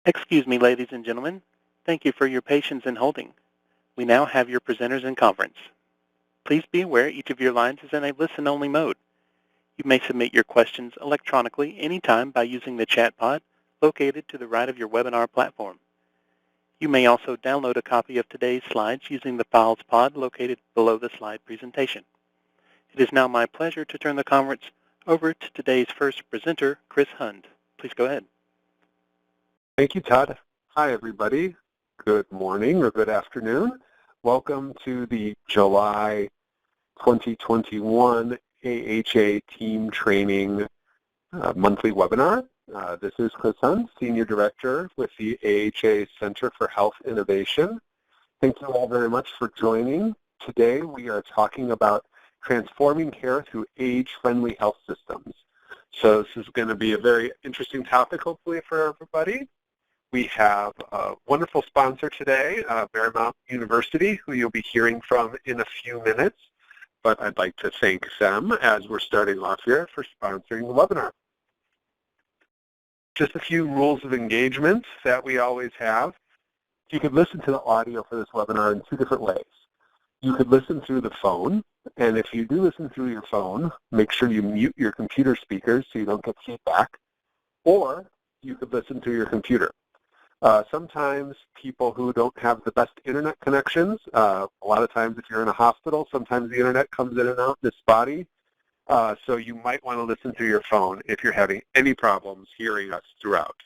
Excuse me, ladies and gentlemen. Thank you for your patience in holding. We now have your presenters in conference. Please be aware each of your lines is in a listen-only mode. You may submit your questions electronically anytime by using the chat pod located to the right of your webinar platform. You may also download a copy of today's slides using the Files pod located below the slide presentation. It is now my pleasure to turn the conference over to today's first presenter, Chris Hund. Please go ahead. Thank you, Todd. Hi, everybody. Good morning or good afternoon. Welcome to the July 2021 AHA Team Training monthly webinar. This is Chris Hunt, Senior Director with the AHA Center for Health Innovation. Thank you all very much for joining. Today we are talking about transforming care through age-friendly health systems. So this is going to be a very interesting topic, hopefully, for everybody. We have a wonderful sponsor today, Marymount University, who you'll be hearing from in a few minutes. But I'd like to thank them as we're starting off here for sponsoring the webinar. Just a few rules of engagement that we always have. You could listen to the audio for this webinar in two different ways. You could listen through the phone, and if you do listen through your phone, make sure you mute your computer speakers so you don't get feedback, or you could listen through your computer. Sometimes people who don't have the best internet connections, a lot of times if you're in a hospital, sometimes the internet comes in and out, this spotty. So you might want to listen through your phone if you're having any problems hearing us throughout.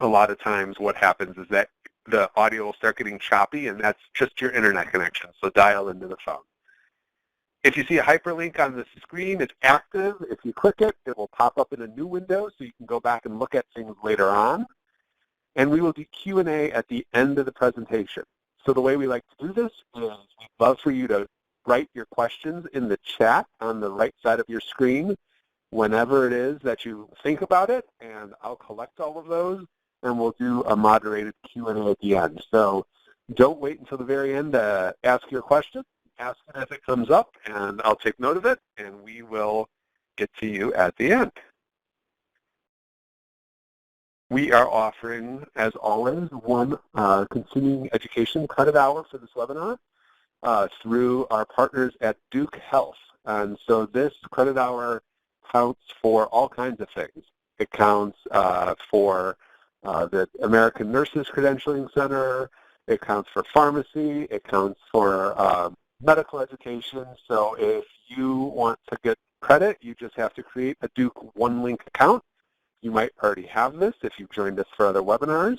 A lot of times what happens is that the audio will start getting choppy, and that's just your internet connection, so dial into the phone. If you see a hyperlink on the screen, it's active. If you click it, it will pop up in a new window so you can go back and look at things later on. And we will do Q&A at the end of the presentation. So the way we like to do this is we'd love for you to write your questions in the chat on the right side of your screen whenever it is that you think about it, and I'll collect all of those, and we'll do a moderated Q&A at the end. So don't wait until the very end to ask your question. Ask it as it comes up, and I'll take note of it, and we will get to you at the end. We are offering, as always, one continuing education credit hour for this webinar through our partners at Duke Health. And so this credit hour counts for all kinds of things. It counts for the American Nurses Credentialing Center. It counts for pharmacy. It counts for medical education. So if you want to get credit, you just have to create a Duke OneLink account. You might already have this if you've joined us for other webinars.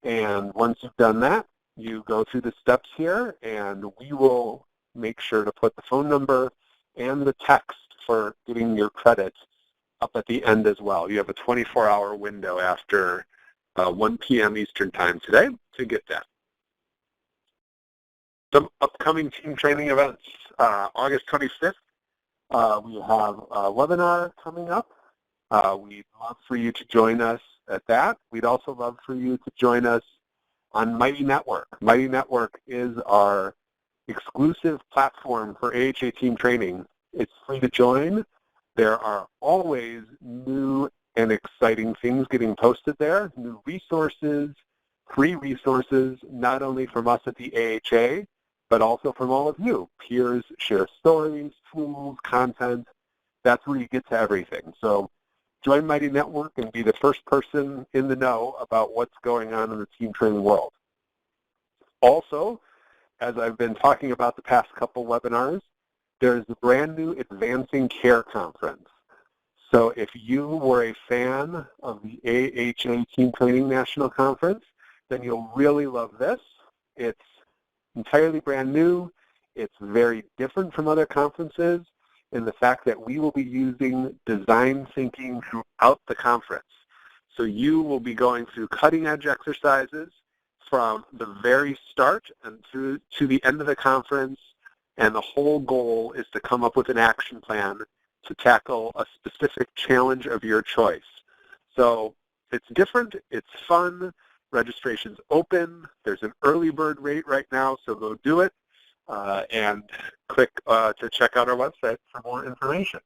And once you've done that, you go through the steps here, and we will make sure to put the phone number and the text for getting your credit up at the end as well. You have a 24-hour window after 1 p.m. Eastern Time today to get that. Some upcoming team training events. August 25th, we have a webinar coming up. We'd love for you to join us at that. We'd also love for you to join us on Mighty Network. Mighty Network is our exclusive platform for AHA team training. It's free to join. There are always new and exciting things getting posted there, new resources, free resources, not only from us at the AHA, but also from all of you. Peers share stories, tools, content. That's where you get to everything. So join Mighty Network and be the first person in the know about what's going on in the team training world. Also, as I've been talking about the past couple webinars, there's the brand new Advancing Care Conference. So if you were a fan of the AHA Team Training National Conference, then you'll really love this. It's entirely brand new. It's very different from other conferences in the fact that we will be using design thinking throughout the conference. So you will be going through cutting-edge exercises from the very start and through to the end of the conference, and the whole goal is to come up with an action plan to tackle a specific challenge of your choice. So it's different, it's fun, registration's open, there's an early bird rate right now, so go do it. And click to check out our website for more information.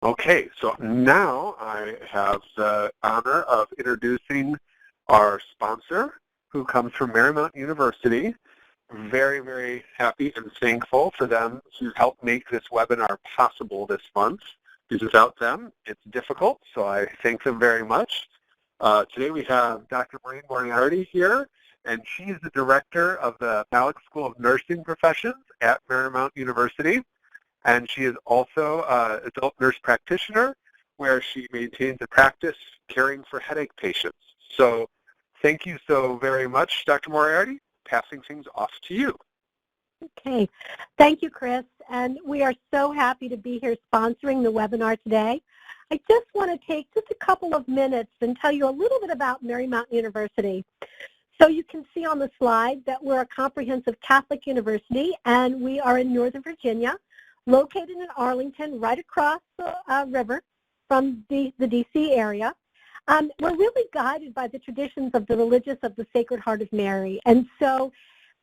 Okay, so now I have the honor of introducing our sponsor, who comes from Marymount University. Very, very happy and thankful for them to help make this webinar possible this month. Because without them, it's difficult, so I thank them very much. Today we have Dr. Maureen Moriarty here, and she's the director of the Malek School of Nursing Professions at Marymount University. And she is also an adult nurse practitioner where she maintains a practice caring for headache patients. So thank you so very much, Dr. Moriarty. Passing things off to you. Okay. Thank you, Chris. And we are so happy to be here sponsoring the webinar today. I just want to take just a couple of minutes and tell you a little bit about Marymount University. So you can see on the slide that we're a comprehensive Catholic university, and we are in Northern Virginia, located in Arlington, right across the river from the D.C. area. We're really guided by the traditions of the Religious of the Sacred Heart of Mary. And so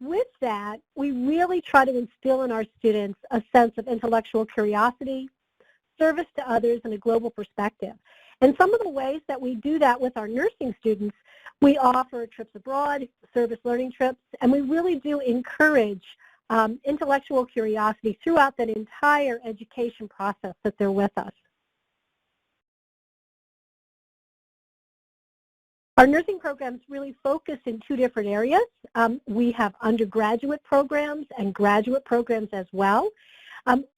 with that, we really try to instill in our students a sense of intellectual curiosity, service to others, and a global perspective. And some of the ways that we do that with our nursing students, we offer trips abroad, service learning trips, and we really do encourage intellectual curiosity throughout that entire education process that they're with us. Our nursing programs really focus in two different areas. We have undergraduate programs and graduate programs as well.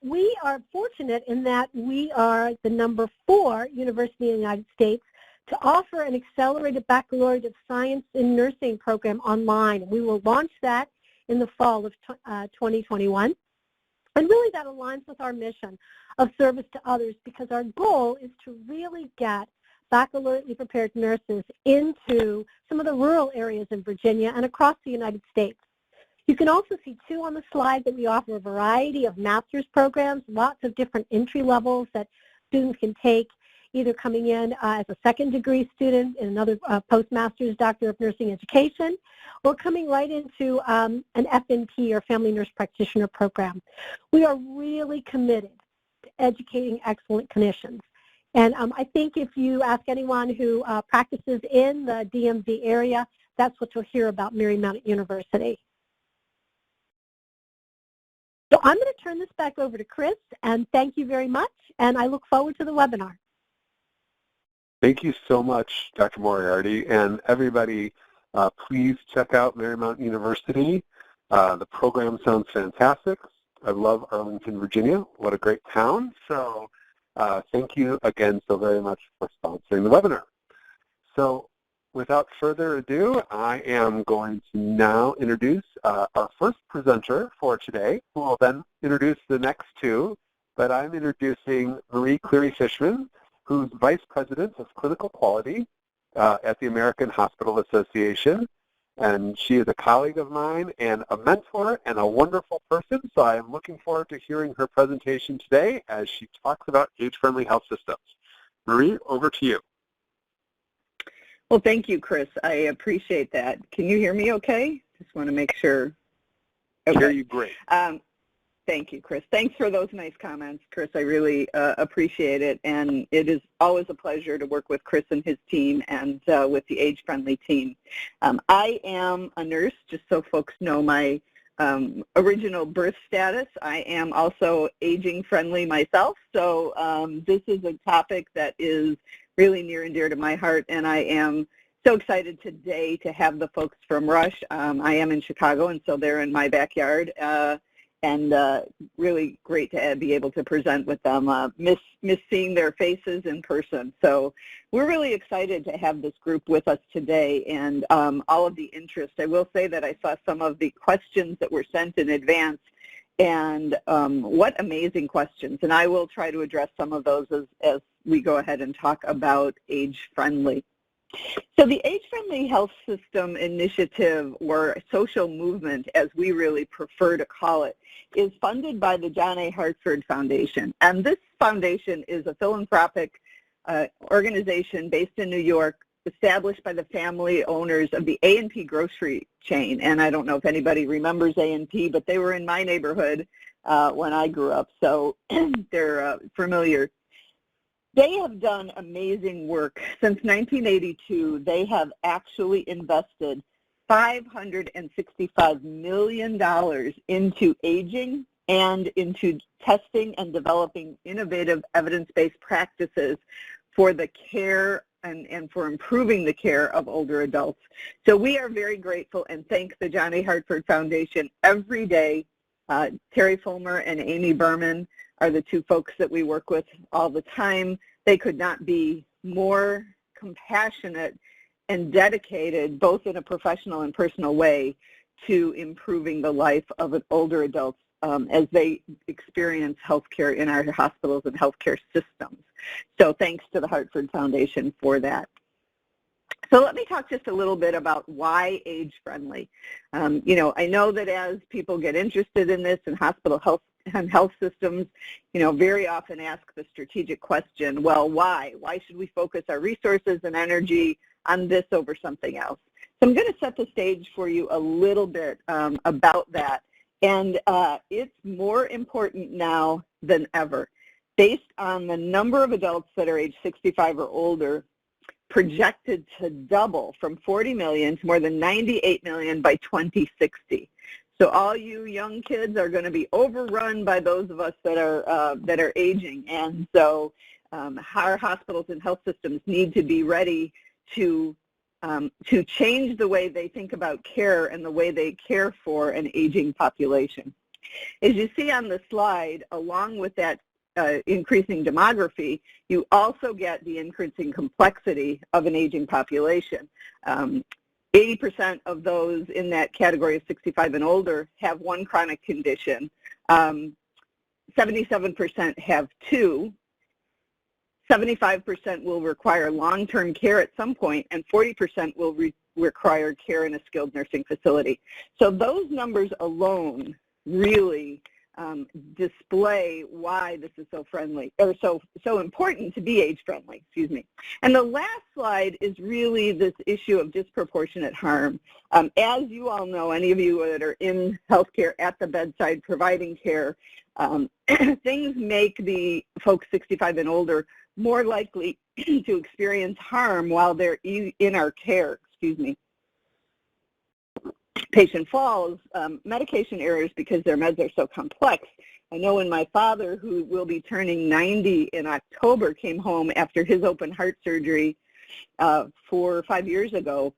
We are fortunate in that we are the #4 university in the United States to offer an accelerated baccalaureate of science in nursing program online. We will launch that in the fall of 2021. And really that aligns with our mission of service to others, because our goal is to really get baccalaureately prepared nurses into some of the rural areas in Virginia and across the United States. You can also see, too, on the slide that we offer a variety of master's programs, lots of different entry levels that students can take, either coming in as a second degree student in another postmaster's Doctor of Nursing Education, or coming right into an FNP or Family Nurse Practitioner program. We are really committed to educating excellent clinicians. And I think if you ask anyone who practices in the DMV area, that's what you'll hear about Marymount University. So I'm going to turn this back over to Chris, and thank you very much, and I look forward to the webinar. Thank you so much, Dr. Moriarty, and everybody, please check out Marymount University. The program sounds fantastic. I love Arlington, Virginia. What a great town. So thank you again so very much for sponsoring the webinar. So without further ado, I am going to now introduce our first presenter for today, who will then introduce the next two. But I'm introducing Marie Cleary-Fishman, who's Vice President of Clinical Quality at the American Hospital Association. And she is a colleague of mine and a mentor and a wonderful person, so I am looking forward to hearing her presentation today as she talks about age-friendly health systems. Marie, over to you. Well, thank you, Chris. I appreciate that. Can you hear me okay? Just want to make sure. Okay. I hear you great. Thank you, Chris. Thanks for those nice comments, Chris. I really appreciate it, and it is always a pleasure to work with Chris and his team and with the age-friendly team. I am a nurse, just so folks know my original birth status. I am also aging-friendly myself, so this is a topic that is really near and dear to my heart, and I am so excited today to have the folks from Rush. I am in Chicago, and so they're in my backyard. And really great to be able to present with them. Miss seeing their faces in person. So we're really excited to have this group with us today and all of the interest. I will say that I saw some of the questions that were sent in advance, and what amazing questions. And I will try to address some of those as we go ahead and talk about age-friendly. So the Age-Friendly Health System Initiative, or social movement as we really prefer to call it, is funded by the John A. Hartford Foundation. And this foundation is a philanthropic organization based in New York, established by the family owners of the A&P grocery chain. And I don't know if anybody remembers A&P, but they were in my neighborhood when I grew up, so they're familiar. They have done amazing work. Since 1982, they have actually invested $565 million into aging and into testing and developing innovative evidence-based practices for the care and for improving the care of older adults. So we are very grateful and thank the John A. Hartford Foundation every day. Terry Fulmer and Amy Berman are the two folks that we work with all the time. They could not be more compassionate and dedicated, both in a professional and personal way, to improving the life of older adults as they experience healthcare in our hospitals and healthcare systems. So thanks to the Hartford Foundation for that. So let me talk just a little bit about why age-friendly. You know, I know that as people get interested in this in hospital health and health systems, you know, very often ask the strategic question, well, why? Why should we focus our resources and energy on this over something else? So I'm going to set the stage for you a little bit about that. And it's more important now than ever. Based on the number of adults that are age 65 or older, projected to double from 40 million to more than 98 million by 2060. So all you young kids are going to be overrun by those of us that are aging, and so our hospitals and health systems need to be ready to change the way they think about care and the way they care for an aging population. As you see on the slide, along with that increasing demography, you also get the increasing complexity of an aging population. 80% of those in that category of 65 and older have one chronic condition. 77% have two. 75% will require long-term care at some point, and 40% will require care in a skilled nursing facility. So those numbers alone really display why this is so friendly, or so important to be age-friendly, excuse me. And the last slide is really this issue of disproportionate harm. As you all know, any of you that are in healthcare at the bedside providing care, things make the folks 65 and older more likely to experience harm while they're in our care, excuse me. Patient falls, medication errors because their meds are so complex. I know when my father, who will be turning 90 in October, came home after his open heart surgery 4 or 5 years ago,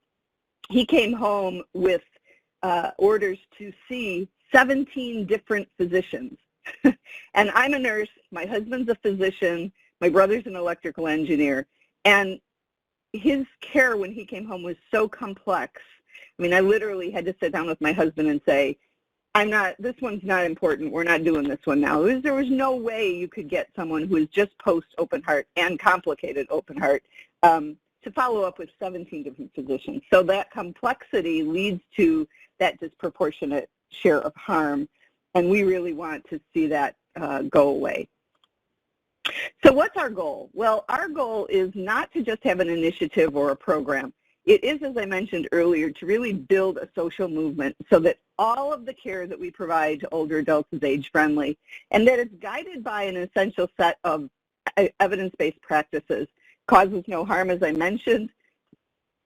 he came home with orders to see 17 different physicians. And I'm a nurse, my husband's a physician, my brother's an electrical engineer, and his care when he came home was so complex. I mean, I literally had to sit down with my husband and say, this one's not important, we're not doing this one now. There was no way you could get someone who is just post-open heart and complicated open heart to follow up with 17 different physicians. So that complexity leads to that disproportionate share of harm, and we really want to see that go away. So what's our goal? Well, our goal is not to just have an initiative or a program. It is, as I mentioned earlier, to really build a social movement so that all of the care that we provide to older adults is age-friendly, and that it's guided by an essential set of evidence-based practices. Causes no harm, as I mentioned,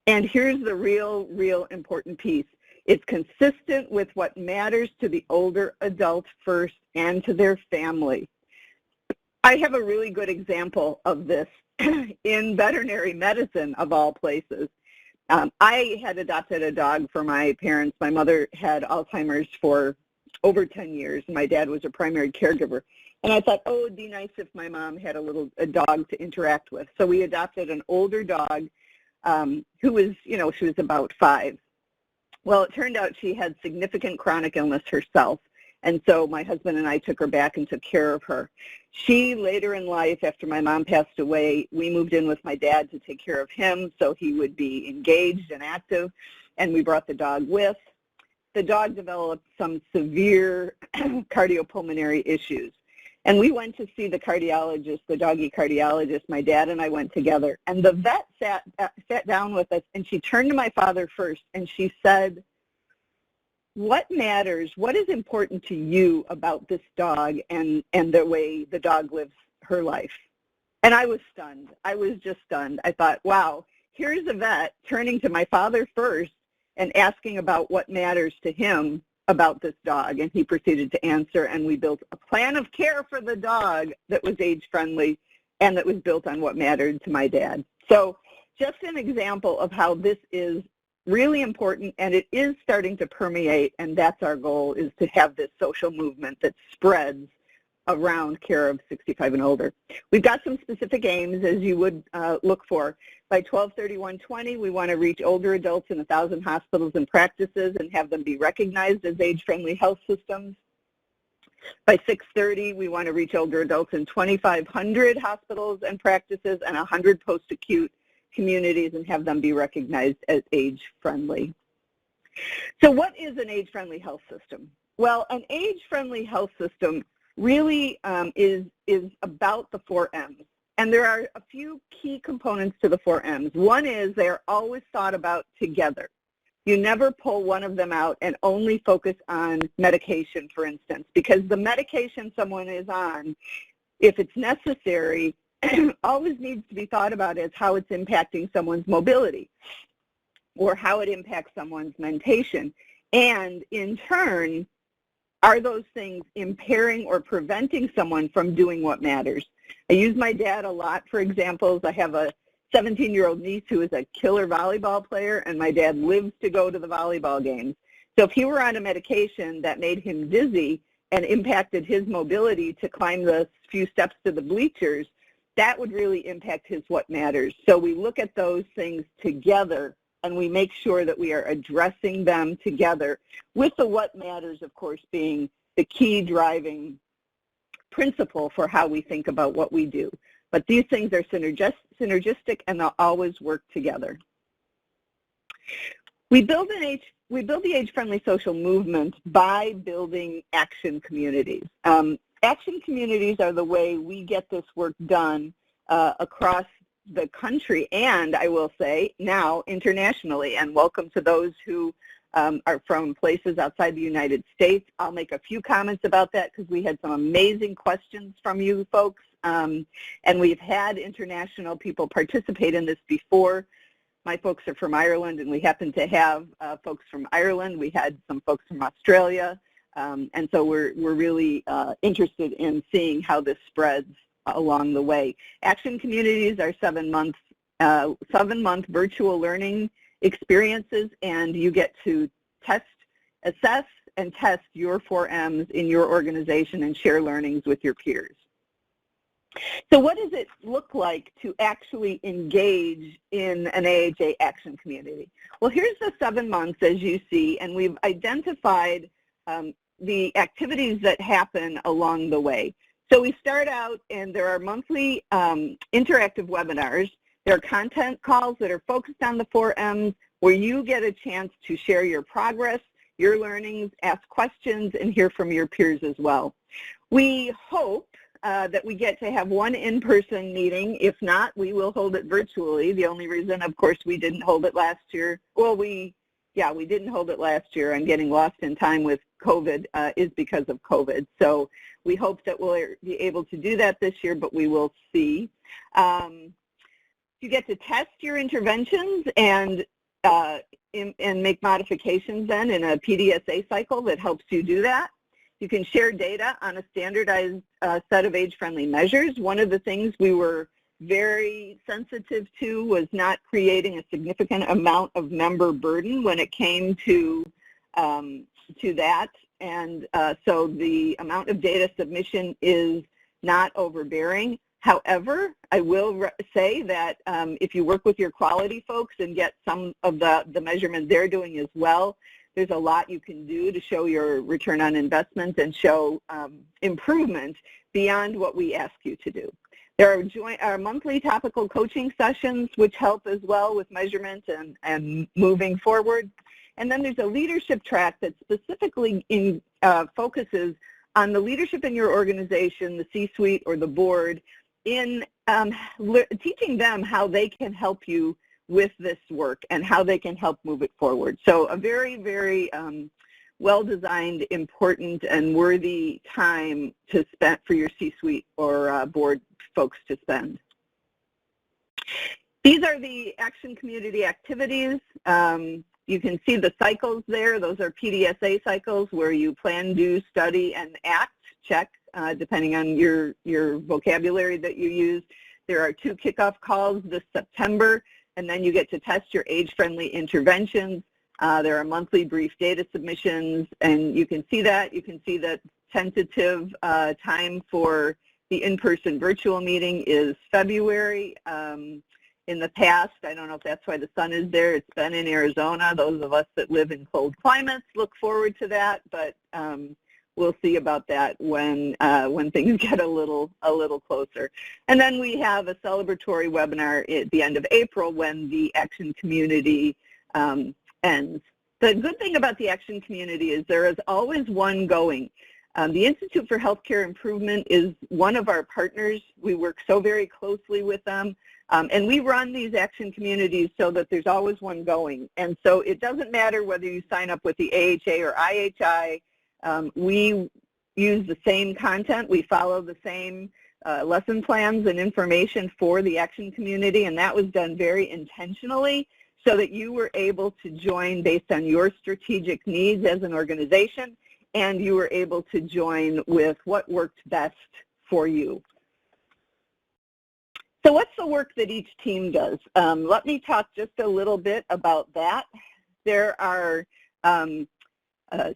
and here's the real important piece. It's consistent with what matters to the older adult first and to their family. I have a really good example of this in veterinary medicine, of all places. I had adopted a dog for my parents. My mother had Alzheimer's for over 10 years, and my dad was a primary caregiver. And I thought, oh, it'd be nice if my mom had a dog to interact with. So we adopted an older dog who was, she was about 5. Well, it turned out she had significant chronic illness herself. And so my husband and I took her back and took care of her. She, later in life, after my mom passed away, we moved in with my dad to take care of him so he would be engaged and active, and we brought the dog with. The dog developed some severe cardiopulmonary issues. And we went to see the cardiologist, the doggy cardiologist. My dad and I went together. And the vet sat down with us, and she turned to my father first, and she said, what matters, what is important to you about this dog and the way the dog lives her life? And I was stunned. I was just stunned. I thought, wow, here's a vet turning to my father first and asking about what matters to him about this dog. And he proceeded to answer, and we built a plan of care for the dog that was age-friendly and that was built on what mattered to my dad. So just an example of how this is really important, and it is starting to permeate, and that's our goal, is to have this social movement that spreads around care of 65 and older. We've got some specific aims, as you would look for. By 12/31/20, we want to reach older adults in 1,000 hospitals and practices and have them be recognized as age-friendly health systems. By 6/30, we want to reach older adults in 2,500 hospitals and practices and 100 post-acute communities and have them be recognized as age-friendly. So what is an age-friendly health system? Well, an age-friendly health system really is about the 4 M's. And there are a few key components to the 4 M's. One is they are always thought about together. You never pull one of them out and only focus on medication, for instance, because the medication someone is on, if it's necessary, always needs to be thought about as how it's impacting someone's mobility or how it impacts someone's mentation. And in turn, are those things impairing or preventing someone from doing what matters? I use my dad a lot for examples. I have a 17-year-old niece who is a killer volleyball player, and my dad lives to go to the volleyball games. So if he were on a medication that made him dizzy and impacted his mobility to climb the few steps to the bleachers, that would really impact his what matters. So we look at those things together, and we make sure that we are addressing them together, with the what matters, of course, being the key driving principle for how we think about what we do. But these things are synergistic, and they'll always work together. We build the age-friendly social movement by building action communities. Action communities are the way we get this work done across the country, and I will say now internationally. And welcome to those who are from places outside the United States. I'll make a few comments about that because we had some amazing questions from you folks, and we've had international people participate in this before. My folks are from Ireland, and we happen to have folks from Ireland. We had some folks from Australia, and so we're really interested in seeing how this spreads along the way. Action communities are 7-month virtual learning experiences, and you get to assess and test your 4 M's in your organization and share learnings with your peers. So what does it look like to actually engage in an AHA action community? Well, here's the 7 months, as you see, and we've identified the activities that happen along the way. So we start out, and there are monthly interactive webinars. There are content calls that are focused on the 4 M's, where you get a chance to share your progress, your learnings, ask questions, and hear from your peers as well. We hope that we get to have one in-person meeting. If not, we will hold it virtually. The only reason, of course, we didn't hold it last year, well, we didn't hold it last year. I'm getting lost in time with COVID, is because of COVID. So we hope that we'll be able to do that this year, but we will see. You get to test your interventions and make modifications then in a PDSA cycle that helps you do that. You can share data on a standardized set of age-friendly measures. One of the things we were very sensitive to was not creating a significant amount of member burden when it came to that. And so the amount of data submission is not overbearing. However, I will say that if you work with your quality folks and get some of the measurement they're doing as well, there's a lot you can do to show your return on investment and show improvement beyond what we ask you to do. There are monthly topical coaching sessions which help as well with measurement and moving forward. And then there's a leadership track that specifically focuses on the leadership in your organization, the C-suite or the board, in teaching them how they can help you with this work and how they can help move it forward. So a very, very well-designed, important, and worthy time to spend for your C-suite or board folks to spend. These are the action community activities. You can see the cycles there. Those are PDSA cycles where you plan, do, study, and act, check, depending on your vocabulary that you use. There are 2 kickoff calls this September, and then you get to test your age-friendly interventions. There are monthly brief data submissions, and you can see that. You can see that tentative time for the in-person virtual meeting is February. In the past, I don't know if that's why the sun is there, it's been in Arizona. Those of us that live in cold climates look forward to that, but we'll see about that when things get a little closer. And then we have a celebratory webinar at the end of April when the action community ends. The good thing about the action community is there is always one going. The Institute for Healthcare Improvement is one of our partners. We work so very closely with them. And we run these action communities so that there's always one going. And so it doesn't matter whether you sign up with the AHA or IHI. We use the same content. We follow the same lesson plans and information for the action community, and that was done very intentionally so that you were able to join based on your strategic needs as an organization, and you were able to join with what worked best for you. So what's the work that each team does? Let me talk just a little bit about that. There are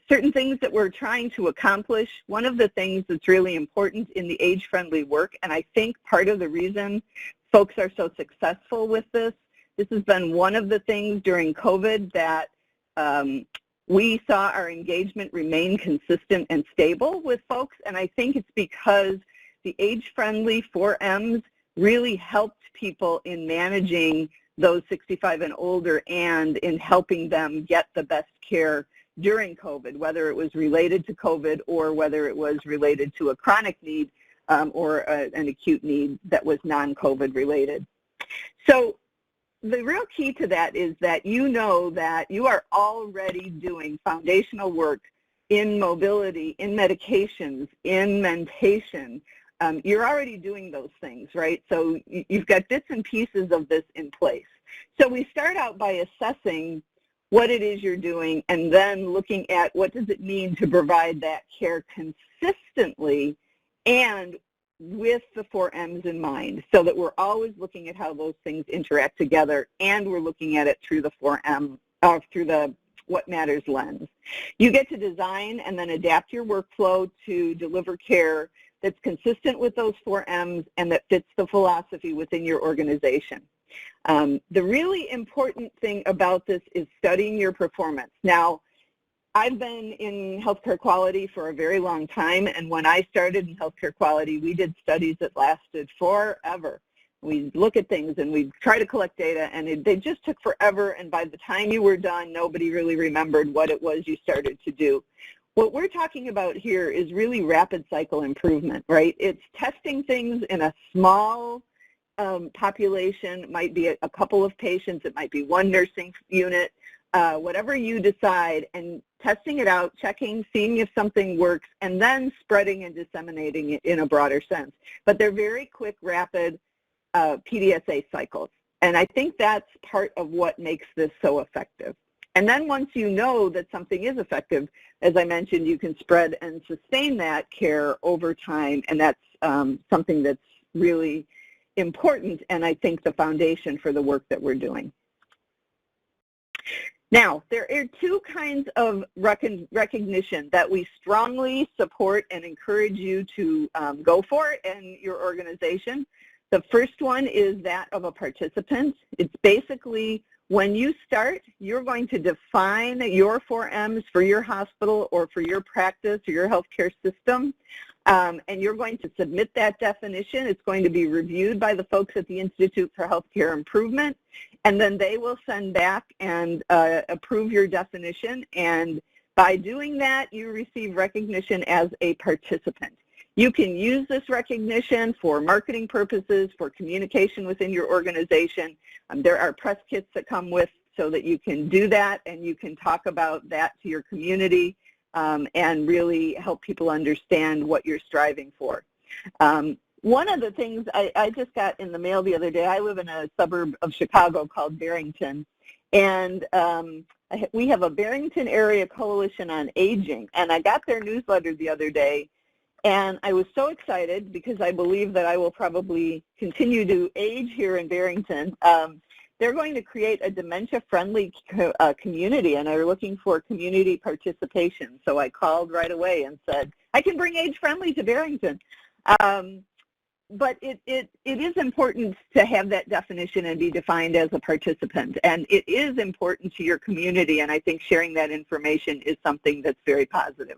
certain things that we're trying to accomplish. One of the things that's really important in the age-friendly work, and I think part of the reason folks are so successful with this has been one of the things during COVID that we saw our engagement remain consistent and stable with folks, and I think it's because the age-friendly 4Ms really helped people in managing those 65 and older and in helping them get the best care during COVID, whether it was related to COVID or whether it was related to a chronic need or an acute need that was non-COVID related. So the real key to that is that you know that you are already doing foundational work in mobility, in medications, in mentation. You're already doing those things, right? So you've got bits and pieces of this in place. So we start out by assessing what it is you're doing and then looking at what does it mean to provide that care consistently and with the 4Ms in mind, so that we're always looking at how those things interact together, and we're looking at it through the 4M, through the What Matters lens. You get to design and then adapt your workflow to deliver care that's consistent with those 4Ms and that fits the philosophy within your organization. The really important thing about this is studying your performance. Now, I've been in healthcare quality for a very long time, and when I started in healthcare quality, we did studies that lasted forever. We'd look at things and we'd try to collect data, and they just took forever, and by the time you were done, nobody really remembered what it was you started to do. What we're talking about here is really rapid cycle improvement, right? It's testing things in a small population. It might be a couple of patients, it might be one nursing unit, whatever you decide, and testing it out, checking, seeing if something works, and then spreading and disseminating it in a broader sense. But they're very quick, rapid PDSA cycles. And I think that's part of what makes this so effective. And then once you know that something is effective, as I mentioned, you can spread and sustain that care over time, and that's something that's really important, and I think the foundation for the work that we're doing. Now, there are 2 kinds of recognition that we strongly support and encourage you to go for in your organization. The first one is that of a participant. It's basically when you start, you're going to define your 4Ms for your hospital or for your practice or your healthcare system, and you're going to submit that definition. It's going to be reviewed by the folks at the Institute for Healthcare Improvement, and then they will send back and approve your definition, and by doing that, you receive recognition as a participant. You can use this recognition for marketing purposes, for communication within your organization. There are press kits that come with so that you can do that, and you can talk about that to your community and really help people understand what you're striving for. One of the things I just got in the mail the other day, I live in a suburb of Chicago called Barrington, and we have a Barrington Area Coalition on Aging, and I got their newsletter the other day, and I was so excited because I believe that I will probably continue to age here in Barrington. They're going to create a dementia-friendly community, and are looking for community participation. So I called right away and said, I can bring age-friendly to Barrington. But it is important to have that definition and be defined as a participant. And it is important to your community, and I think sharing that information is something that's very positive.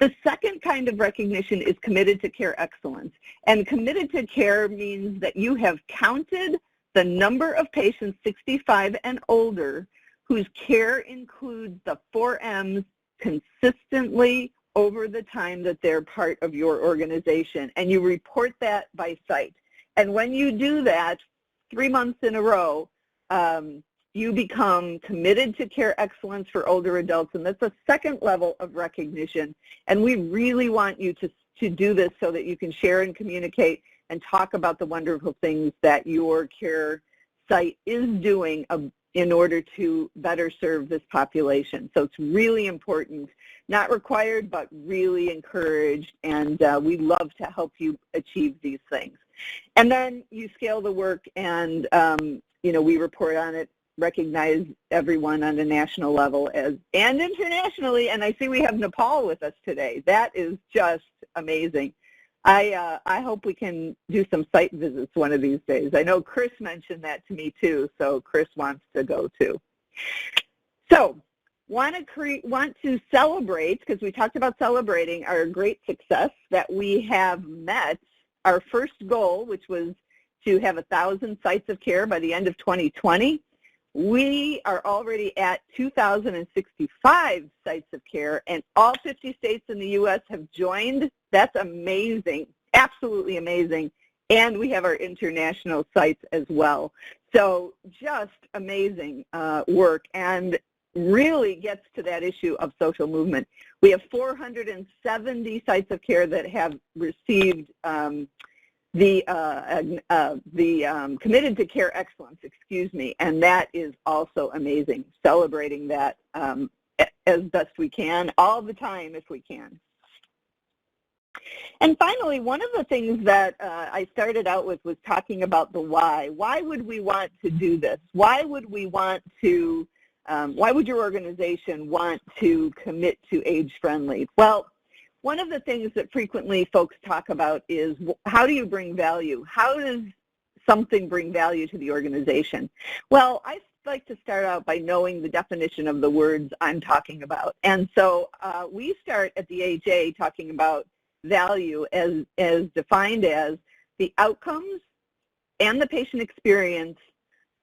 The second kind of recognition is committed to care excellence. And committed to care means that you have counted the number of patients 65 and older whose care includes the 4 M's consistently over the time that they're part of your organization, and you report that by site. And when you do that 3 months in a row, you become committed to care excellence for older adults, and that's a second level of recognition. And we really want you to do this so that you can share and communicate and talk about the wonderful things that your care site is doing in order to better serve this population. So it's really important, not required, but really encouraged, and we love to help you achieve these things. And then you scale the work, and we report on it, recognize everyone on a national level and internationally, and I see we have Nepal with us today. That is just amazing. I hope we can do some site visits one of these days. I know Chris mentioned that to me too, so Chris wants to go too. So want to celebrate, because we talked about celebrating our great success, that we have met our first goal, which was to have 1,000 sites of care by the end of 2020. We are already at 2,065 sites of care, and all 50 states in the U.S. have joined. That's amazing, absolutely amazing. And we have our international sites as well. So just amazing work, and really gets to that issue of social movement. We have 470 sites of care that have received the committed to care excellence, and that is also amazing, celebrating that as best we can, all the time if we can. And finally, one of the things that I started out with was talking about the why. Why would we want to do this? Why would we want to, why would your organization want to commit to age-friendly? Well, one of the things that frequently folks talk about is, how do you bring value? How does something bring value to the organization? Well, I like to start out by knowing the definition of the words I'm talking about. And so we start at the AHA talking about value as defined as the outcomes and the patient experience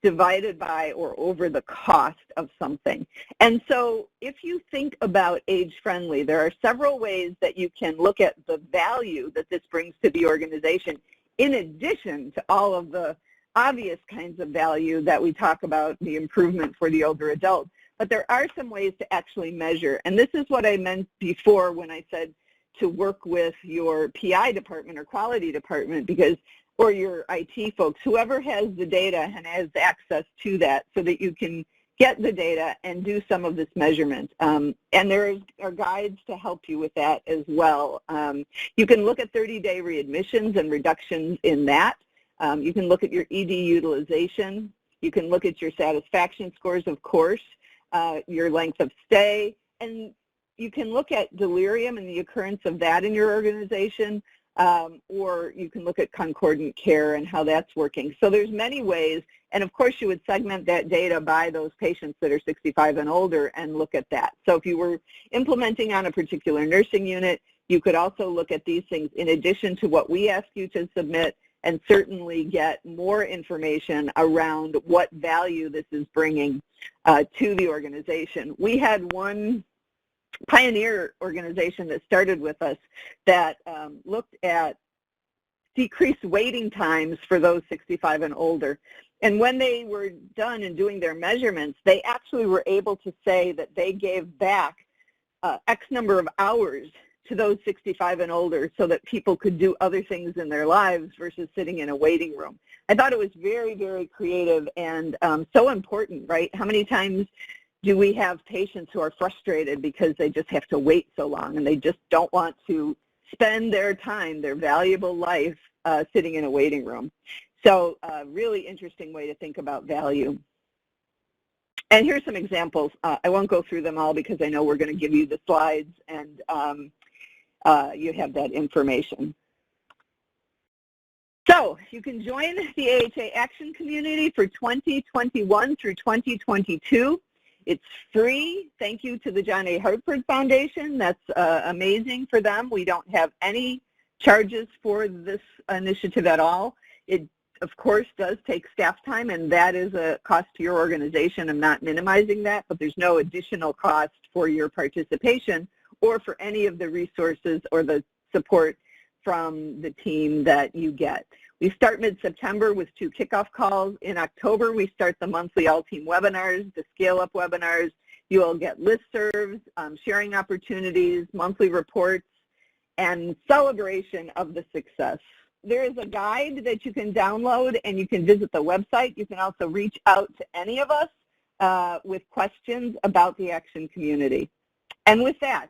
divided by or over the cost of something. And so if you think about age-friendly, there are several ways that you can look at the value that this brings to the organization, in addition to all of the obvious kinds of value that we talk about, the improvement for the older adult. But there are some ways to actually measure. And this is what I meant before when I said to work with your PI department or quality department, or your IT folks, whoever has the data and has access to that, so that you can get the data and do some of this measurement. And there are guides to help you with that as well. You can look at 30-day readmissions and reductions in that. You can look at your ED utilization. You can look at your satisfaction scores, of course, your length of stay, and you can look at delirium and the occurrence of that in your organization. Or you can look at concordant care and how that's working. So there's many ways, and of course you would segment that data by those patients that are 65 and older and look at that. So if you were implementing on a particular nursing unit, you could also look at these things in addition to what we ask you to submit, and certainly get more information around what value this is bringing to the organization. We had one pioneer organization that started with us that looked at decreased waiting times for those 65 and older. And when they were done in doing their measurements, they actually were able to say that they gave back X number of hours to those 65 and older so that people could do other things in their lives versus sitting in a waiting room. I thought it was very, very creative and so important, right? How many times do we have patients who are frustrated because they just have to wait so long and they just don't want to spend their time, their valuable life, sitting in a waiting room? So really interesting way to think about value. And here's some examples. I won't go through them all because I know we're going to give you the slides and you have that information. So you can join the AHA Action Community for 2021 through 2022. It's free. Thank you to the John A. Hartford Foundation. That's amazing for them. We don't have any charges for this initiative at all. It, of course, does take staff time, and that is a cost to your organization. I'm not minimizing that, but there's no additional cost for your participation or for any of the resources or the support from the team that you get. We start mid-September with 2 kickoff calls. In October, we start the monthly all-team webinars, the scale-up webinars. You will get listservs, sharing opportunities, monthly reports, and celebration of the success. There is a guide that you can download, and you can visit the website. You can also reach out to any of us with questions about the Action Community. And with that,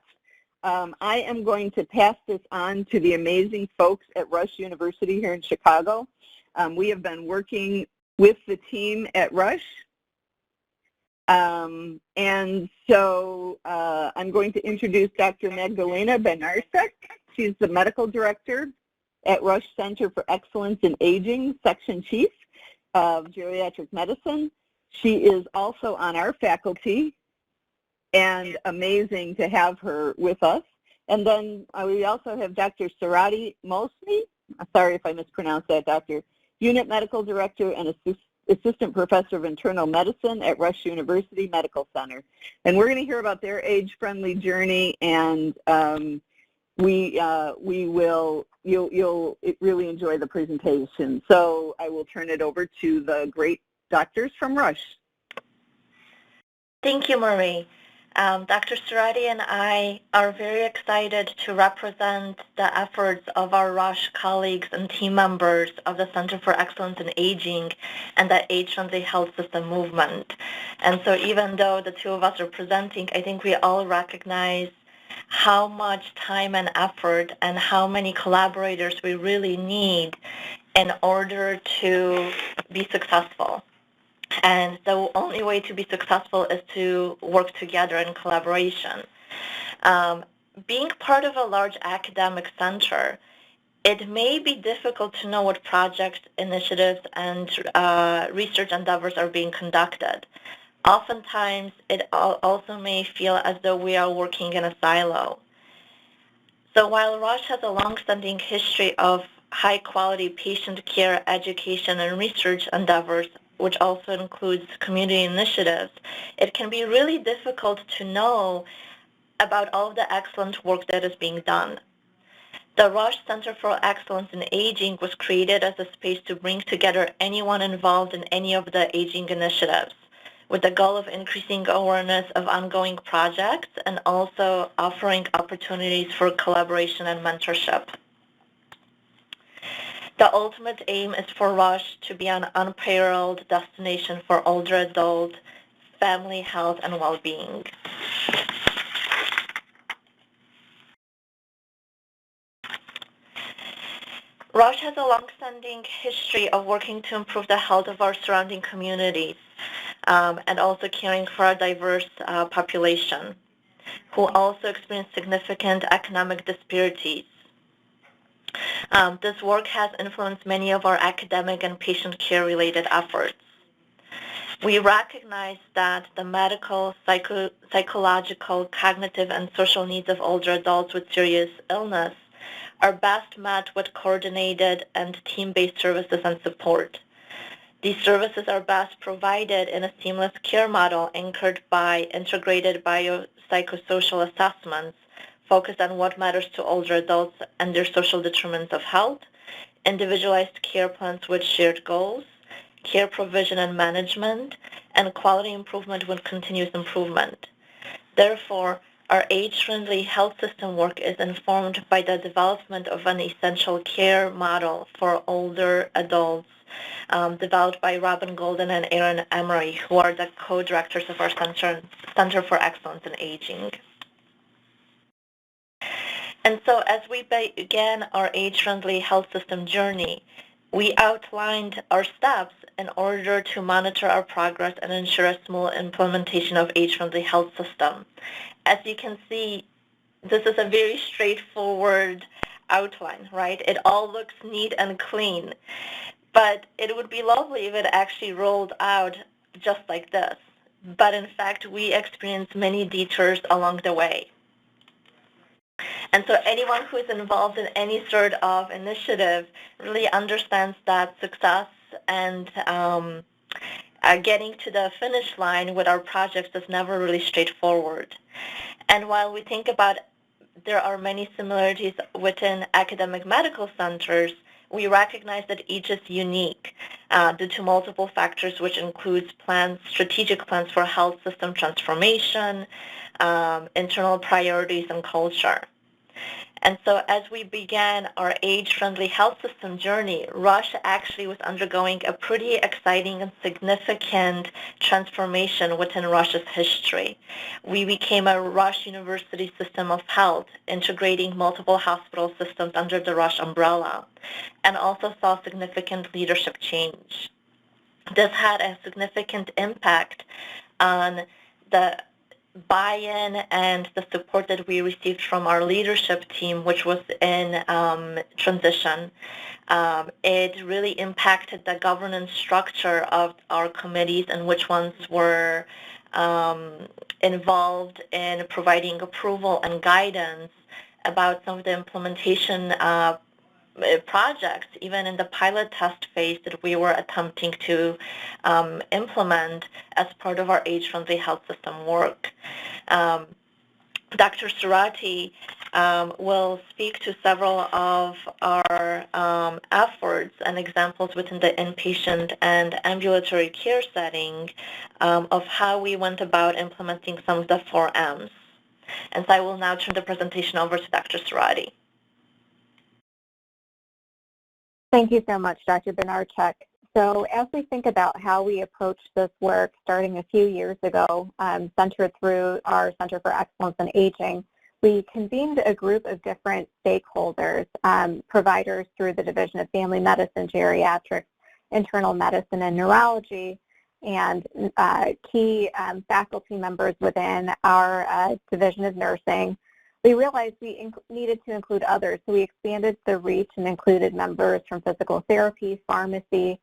I am going to pass this on to the amazing folks at Rush University here in Chicago. We have been working with the team at Rush. And so I'm going to introduce Dr. Magdalena Benarczyk. She's the medical director at Rush Center for Excellence in Aging, Section Chief of Geriatric Medicine. She is also on our faculty, and amazing to have her with us. And then we also have Dr. Sarati Mosni, sorry if I mispronounced that, Doctor, Unit Medical Director and Assistant Professor of Internal Medicine at Rush University Medical Center. And we're going to hear about their age-friendly journey, and you'll really enjoy the presentation. So I will turn it over to the great doctors from Rush. Thank you, Marie. Dr. Sarati and I are very excited to represent the efforts of our Rush colleagues and team members of the Center for Excellence in Aging and the Age-Friendly Health System movement. And so even though the two of us are presenting, I think we all recognize how much time and effort and how many collaborators we really need in order to be successful. And the only way to be successful is to work together in collaboration. Being part of a large academic center, it may be difficult to know what projects, initiatives, and research endeavors are being conducted. Oftentimes, it also may feel as though we are working in a silo. So while Rush has a long-standing history of high-quality patient care, education, and research endeavors, which also includes community initiatives, it can be really difficult to know about all of the excellent work that is being done. The Rush Center for Excellence in Aging was created as a space to bring together anyone involved in any of the aging initiatives, with the goal of increasing awareness of ongoing projects and also offering opportunities for collaboration and mentorship. The ultimate aim is for Rush to be an unparalleled destination for older adult family health and well-being. Rush has a long-standing history of working to improve the health of our surrounding communities and also caring for a diverse population who also experience significant economic disparities. This work has influenced many of our academic and patient care-related efforts. We recognize that the medical, psychological, cognitive, and social needs of older adults with serious illness are best met with coordinated and team-based services and support. These services are best provided in a seamless care model anchored by integrated biopsychosocial assessments focused on what matters to older adults and their social determinants of health, individualized care plans with shared goals, care provision and management, and quality improvement with continuous improvement. Therefore, our age-friendly health system work is informed by the development of an essential care model for older adults developed by Robin Golden and Aaron Emery, who are the co-directors of our Center for Excellence in Aging. And so as we began our age-friendly health system journey, we outlined our steps in order to monitor our progress and ensure a smooth implementation of age-friendly health system. As you can see, this is a very straightforward outline, right? It all looks neat and clean, but it would be lovely if it actually rolled out just like this. But in fact, we experienced many detours along the way. And so anyone who is involved in any sort of initiative really understands that success and getting to the finish line with our projects is never really straightforward. And while we think about there are many similarities within academic medical centers, we recognize that each is unique due to multiple factors, which includes strategic plans for health system transformation, internal priorities, and culture. And so as we began our age-friendly health system journey, Rush actually was undergoing a pretty exciting and significant transformation within Rush's history. We became a Rush University system of health, integrating multiple hospital systems under the Rush umbrella, and also saw significant leadership change. This had a significant impact on the buy-in and the support that we received from our leadership team, which was in transition. It really impacted the governance structure of our committees and which ones were involved in providing approval and guidance about some of the implementation projects, even in the pilot test phase that we were attempting to implement as part of our age-friendly health system work. Dr. Surati will speak to several of our efforts and examples within the inpatient and ambulatory care setting of how we went about implementing some of the 4 M's. And so I will now turn the presentation over to Dr. Surati. Thank you so much, Dr. Benarchuk. So as we think about how we approached this work starting a few years ago, centered through our Center for Excellence in Aging, we convened a group of different stakeholders, providers through the Division of Family Medicine, Geriatrics, Internal Medicine, and Neurology, and key faculty members within our Division of Nursing. We realized we needed to include others, so we expanded the reach and included members from physical therapy, pharmacy,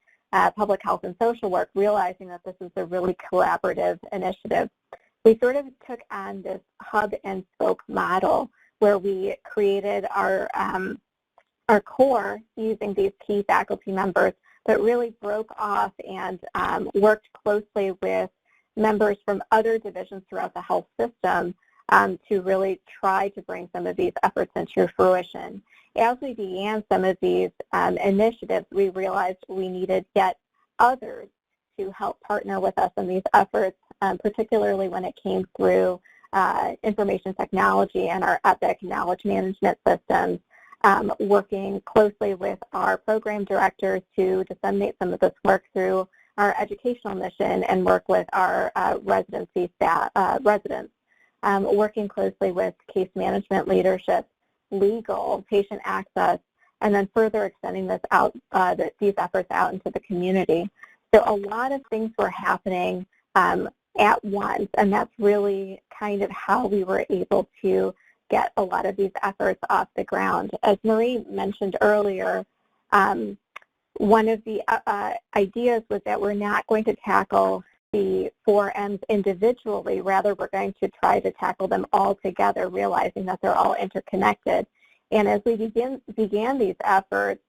public health, and social work, realizing that this is a really collaborative initiative. We sort of took on this hub and spoke model where we created our core using these key faculty members, but really broke off and worked closely with members from other divisions throughout the health system to really try to bring some of these efforts into fruition. As we began some of these initiatives, we realized we needed yet others to help partner with us in these efforts, particularly when it came through information technology and our EPIC knowledge management systems, working closely with our program directors to disseminate some of this work through our educational mission and work with our residency staff, residents. Working closely with case management leadership, legal, patient access, and then further extending this out, these efforts out into the community. So a lot of things were happening at once, and that's really kind of how we were able to get a lot of these efforts off the ground. As Marie mentioned earlier, one of the ideas was that we're not going to tackle the 4 M's individually, rather we're going to try to tackle them all together, realizing that they're all interconnected. And as we began these efforts,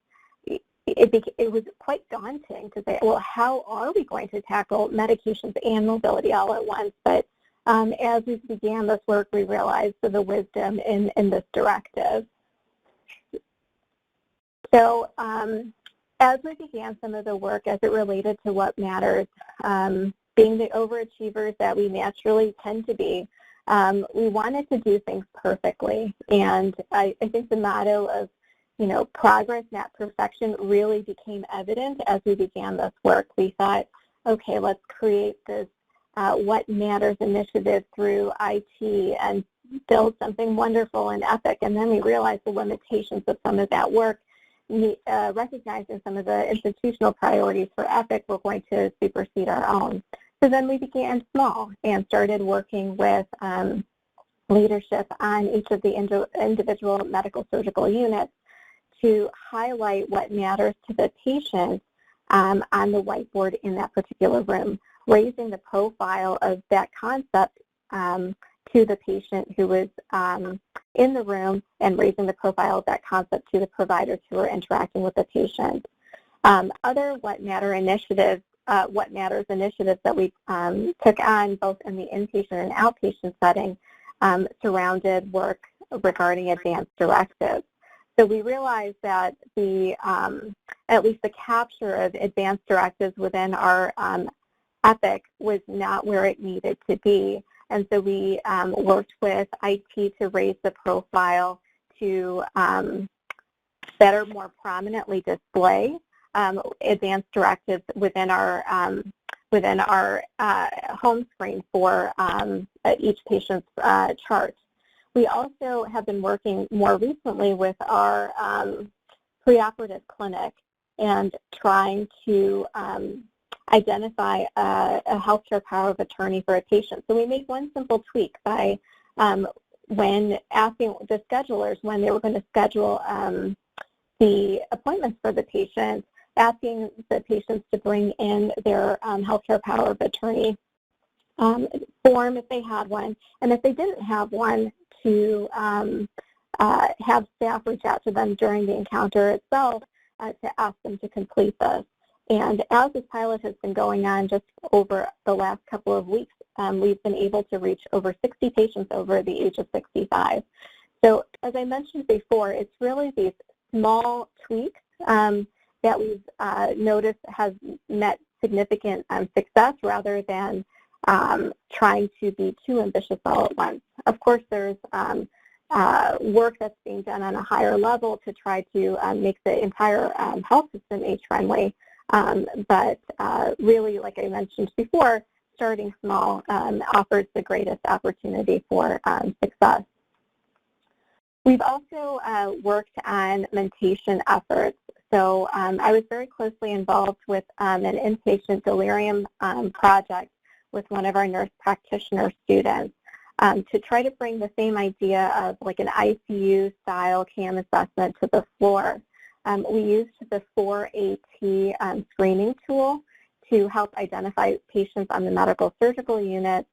it was quite daunting to say, well, how are we going to tackle medications and mobility all at once? But as we began this work, we realized the wisdom in this directive. So as we began some of the work as it related to what matters, being the overachievers that we naturally tend to be, We wanted to do things perfectly, and I think the motto of, progress, not perfection, really became evident as we began this work. We thought, okay, let's create this What Matters initiative through IT and build something wonderful and epic, and then we realized the limitations of some of that work. Recognizing some of the institutional priorities for EPIC were going to supersede our own. So then we began small and started working with leadership on each of the individual medical surgical units to highlight what matters to the patient on the whiteboard in that particular room, raising the profile of that concept to the patient who was in the room and raising the profile of that concept to the providers who are interacting with the patient. Other What Matters initiatives that we took on both in the inpatient and outpatient setting surrounded work regarding advanced directives. So we realized that at least the capture of advanced directives within our EPIC was not where it needed to be. And so we worked with IT to raise the profile to better, more prominently display advanced directives within our home screen for each patient's chart. We also have been working more recently with our preoperative clinic and trying to identify a healthcare power of attorney for a patient. So we made one simple tweak by when asking the schedulers when they were going to schedule the appointments for the patient, asking the patients to bring in their healthcare power of attorney form if they had one, and if they didn't have one, to have staff reach out to them during the encounter itself to ask them to complete this. And as this pilot has been going on just over the last couple of weeks, we've been able to reach over 60 patients over the age of 65. So as I mentioned before, it's really these small tweaks that we've noticed has met significant success rather than trying to be too ambitious all at once. Of course, there's work that's being done on a higher level to try to make the entire health system age-friendly. But really, like I mentioned before, starting small offers the greatest opportunity for success. We've also worked on mentation efforts. So I was very closely involved with an inpatient delirium project with one of our nurse practitioner students to try to bring the same idea of like an ICU-style CAM assessment to the floor. We used the 4AT screening tool to help identify patients on the medical surgical unit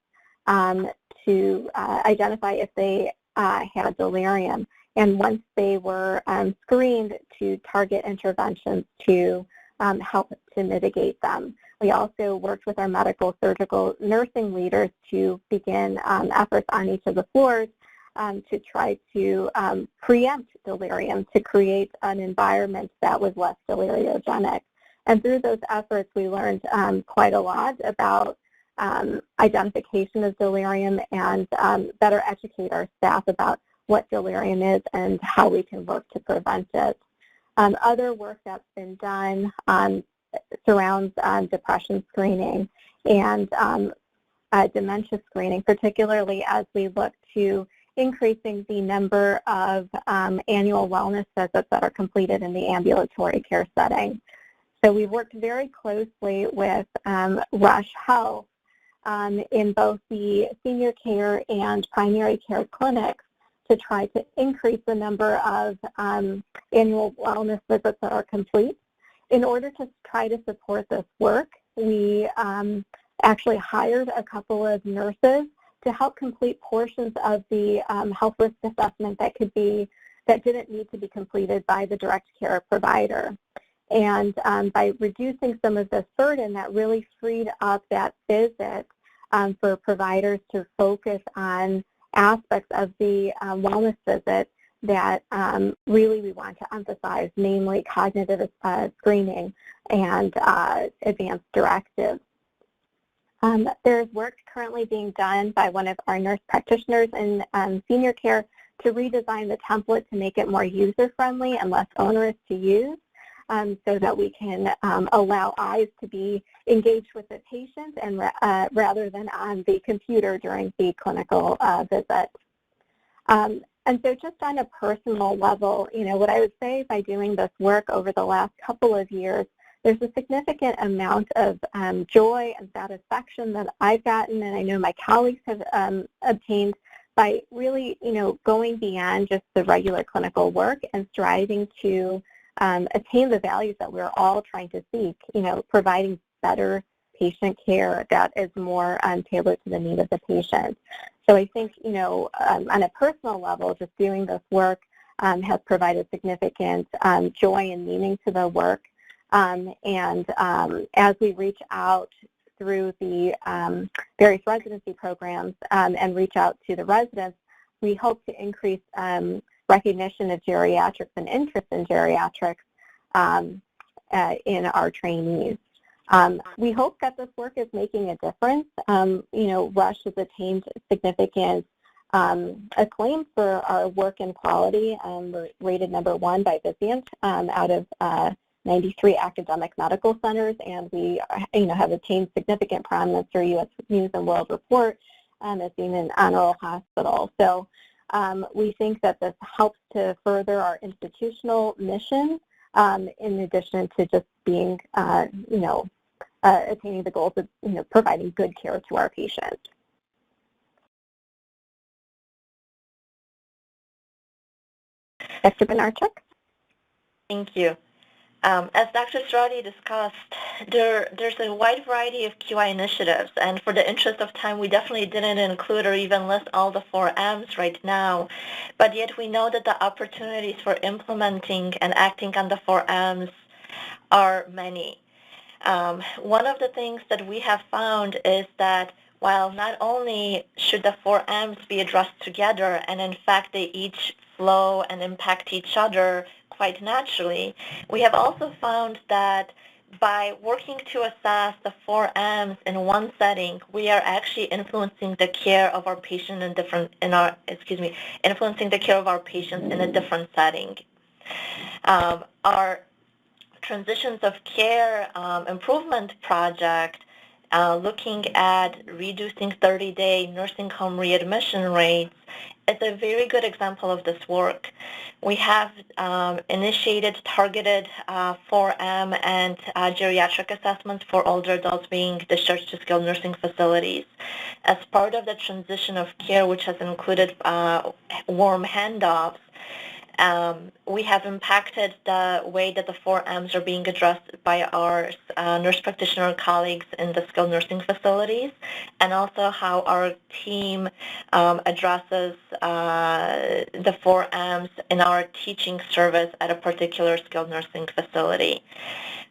to identify if they had delirium. And once they were screened, to target interventions to help to mitigate them. We also worked with our medical surgical nursing leaders to begin efforts on each of the floors to try to preempt delirium, to create an environment that was less deliriogenic. And through those efforts, we learned quite a lot about identification of delirium and better educate our staff about what delirium is and how we can work to prevent it. Other work that's been done surrounds depression screening and dementia screening, particularly as we look to increasing the number of annual wellness visits that are completed in the ambulatory care setting. So we've worked very closely with Rush Health in both the senior care and primary care clinics to try to increase the number of annual wellness visits that are complete. In order to try to support this work, we actually hired a couple of nurses to help complete portions of the health risk assessment that didn't need to be completed by the direct care provider. And by reducing some of this burden, that really freed up that visit for providers to focus on aspects of the wellness visit that really we want to emphasize, namely cognitive screening and advanced directives. There's work currently being done by one of our nurse practitioners in senior care to redesign the template to make it more user-friendly and less onerous to use, so that we can allow eyes to be engaged with the patient and rather than on the computer during the clinical visit. And so just on a personal level, what I would say by doing this work over the last couple of years, there's a significant amount of joy and satisfaction that I've gotten, and I know my colleagues have obtained by really, going beyond just the regular clinical work and striving to attain the values that we're all trying to seek, providing better patient care that is more tailored to the need of the patient. So I think, on a personal level, just doing this work has provided significant joy and meaning to the work. And as we reach out through the various residency programs and reach out to the residents, we hope to increase recognition of geriatrics and interest in geriatrics in our trainees. We hope that this work is making a difference. Rush has attained significant acclaim for our work and quality. We're rated #1 by Vizient out of 93 academic medical centers, and we have attained significant prominence through U.S. News and World Report as being an honorable hospital. So we think that this helps to further our institutional mission in addition to just being, attaining the goals of, providing good care to our patients. Dr. Benarchuk? Thank you. As Dr. Strati discussed, there's a wide variety of QI initiatives, and for the interest of time, we definitely didn't include or even list all the 4 M's right now, but yet we know that the opportunities for implementing and acting on the 4 M's are many. One of the things that we have found is that while not only should the 4 M's be addressed together, and in fact they each flow and impact each other quite naturally, we have also found that by working to assess the 4 M's in one setting, we are actually influencing the care of our patient influencing the care of our patients in a different setting. Our Transitions of Care improvement project, looking at reducing 30-day nursing home readmission rates, is a very good example of this work. We have initiated targeted 4M and geriatric assessments for older adults being discharged to skilled nursing facilities. As part of the transition of care, which has included warm handoffs, we have impacted the way that the 4 M's are being addressed by our nurse practitioner colleagues in the skilled nursing facilities, and also how our team addresses the 4 M's in our teaching service at a particular skilled nursing facility.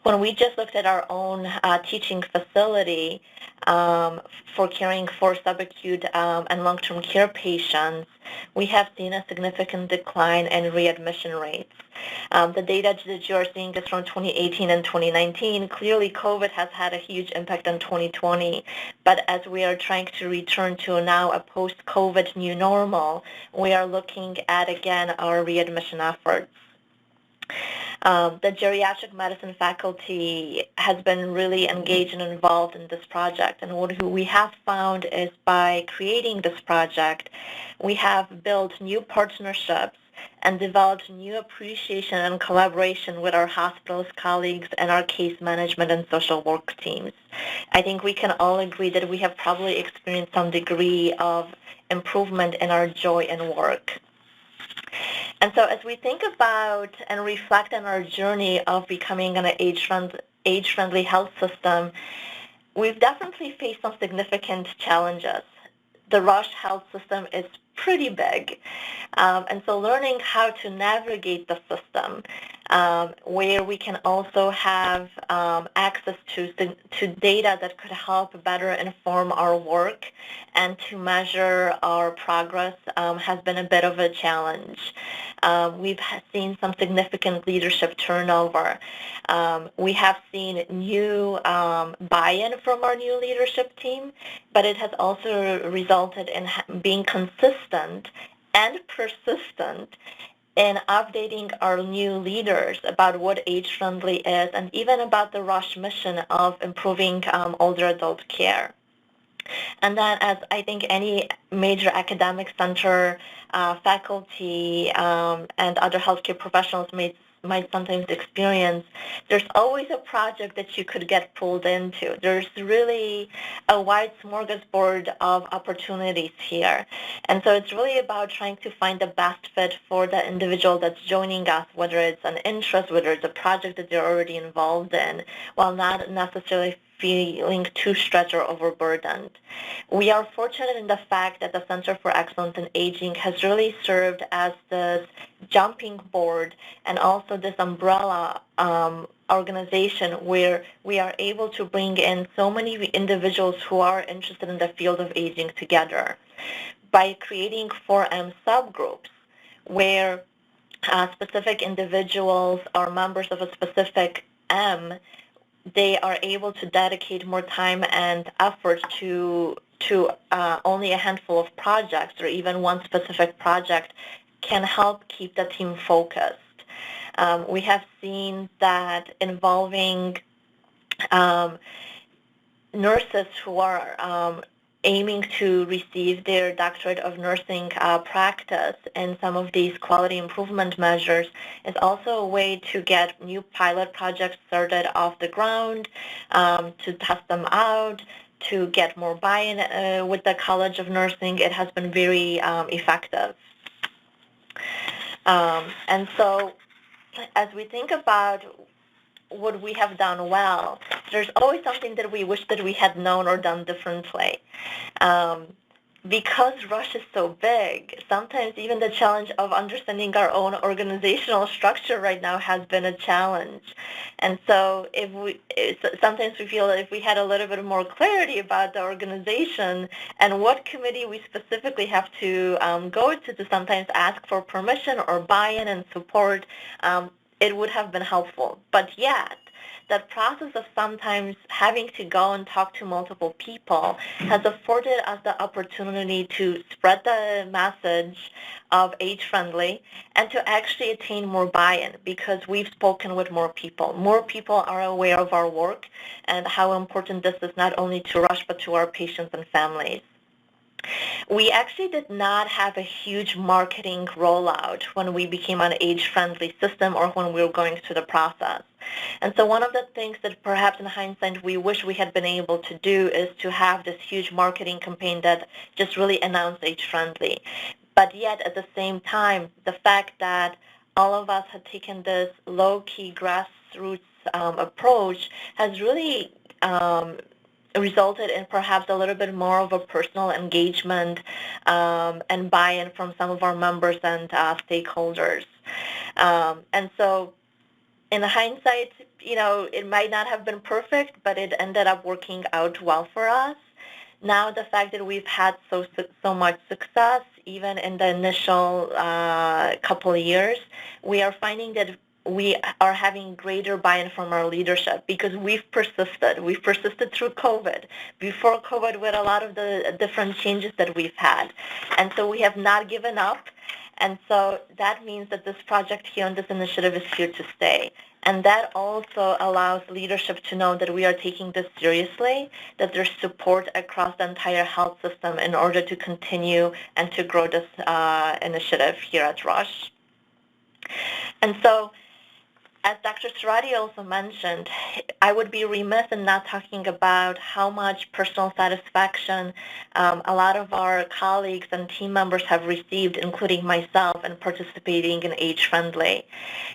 When we just looked at our own teaching facility for caring for subacute and long-term care patients, we have seen a significant decline in readmission rates. The data that you are seeing is from 2018 and 2019. Clearly, COVID has had a huge impact on 2020, but as we are trying to return to now a post-COVID new normal, we are looking at, again, our readmission efforts. The geriatric medicine faculty has been really engaged and involved in this project, and what we have found is by creating this project, we have built new partnerships and developed new appreciation and collaboration with our hospitals colleagues and our case management and social work teams. I think we can all agree that we have probably experienced some degree of improvement in our joy in work. And so as we think about and reflect on our journey of becoming an age-friendly health system, we've definitely faced some significant challenges. The Rush health system is pretty big, and so learning how to navigate the system where we can also have access to data that could help better inform our work and to measure our progress has been a bit of a challenge. We've seen some significant leadership turnover. We have seen new buy-in from our new leadership team, but it has also resulted in being consistent and persistent in updating our new leaders about what age-friendly is and even about the Rush mission of improving older adult care. And then, as I think any major academic center, faculty, and other healthcare professionals might sometimes experience, there's always a project that you could get pulled into. There's really a wide smorgasbord of opportunities here. And so it's really about trying to find the best fit for the individual that's joining us, whether it's an interest, whether it's a project that they're already involved in, while not necessarily feeling too stretched or overburdened. We are fortunate in the fact that the Center for Excellence in Aging has really served as this jumping board and also this umbrella organization where we are able to bring in so many individuals who are interested in the field of aging together by creating 4M subgroups where specific individuals are members of a specific M. They are able to dedicate more time and effort to only a handful of projects, or even one specific project can help keep the team focused. We have seen that involving nurses who are aiming to receive their doctorate of nursing practice in some of these quality improvement measures is also a way to get new pilot projects started off the ground, to test them out, to get more buy-in with the College of Nursing. It has been very effective. And so as we think about what we have done well, there's always something that we wish that we had known or done differently. Because Rush is so big, sometimes even the challenge of understanding our own organizational structure right now has been a challenge. And so sometimes we feel that if we had a little bit more clarity about the organization and what committee we specifically have to go to sometimes ask for permission or buy-in and support, it would have been helpful. But yet, that process of sometimes having to go and talk to multiple people has afforded us the opportunity to spread the message of age-friendly and to actually attain more buy-in because we've spoken with more people. More people are aware of our work and how important this is not only to Rush but to our patients and families. We actually did not have a huge marketing rollout when we became an age-friendly system or when we were going through the process. And so one of the things that perhaps in hindsight we wish we had been able to do is to have this huge marketing campaign that just really announced age-friendly. But yet at the same time, the fact that all of us had taken this low-key grassroots approach has really resulted in perhaps a little bit more of a personal engagement and buy-in from some of our members and stakeholders. And so in hindsight, it might not have been perfect, but it ended up working out well for us. Now the fact that we've had so much success, even in the initial couple of years, we are finding that we are having greater buy-in from our leadership because we've persisted. We've persisted through COVID. Before COVID, with a lot of the different changes that we've had. And so we have not given up. And so that means that this project here and this initiative is here to stay. And that also allows leadership to know that we are taking this seriously, that there's support across the entire health system in order to continue and to grow this initiative here at Rush. And so, as Dr. Surati also mentioned, I would be remiss in not talking about how much personal satisfaction a lot of our colleagues and team members have received, including myself, in participating in Age-Friendly.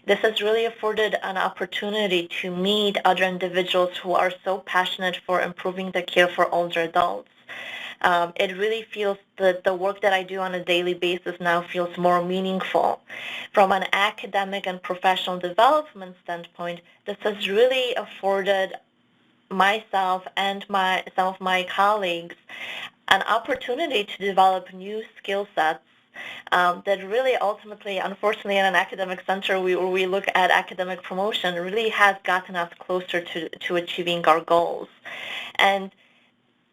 This has really afforded an opportunity to meet other individuals who are so passionate for improving the care for older adults. it really feels that the work that I do on a daily basis now feels more meaningful. From an academic and professional development standpoint, this has really afforded myself and some of my colleagues an opportunity to develop new skill sets that really ultimately, unfortunately, in an academic center where we look at academic promotion, really has gotten us closer to achieving our goals. And,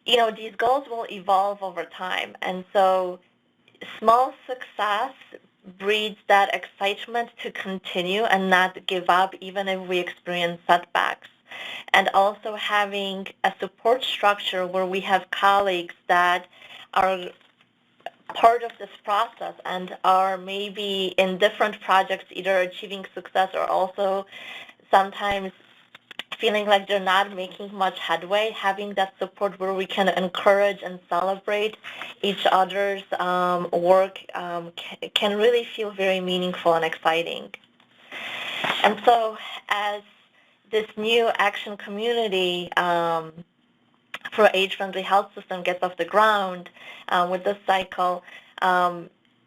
you know, these goals will evolve over time. And so small success breeds that excitement to continue and not give up even if we experience setbacks. And also having a support structure where we have colleagues that are part of this process and are maybe in different projects either achieving success or also sometimes feeling like they're not making much headway. Having that support where we can encourage and celebrate each other's work can really feel very meaningful and exciting. And so as this new action community for age-friendly health system gets off the ground with this cycle,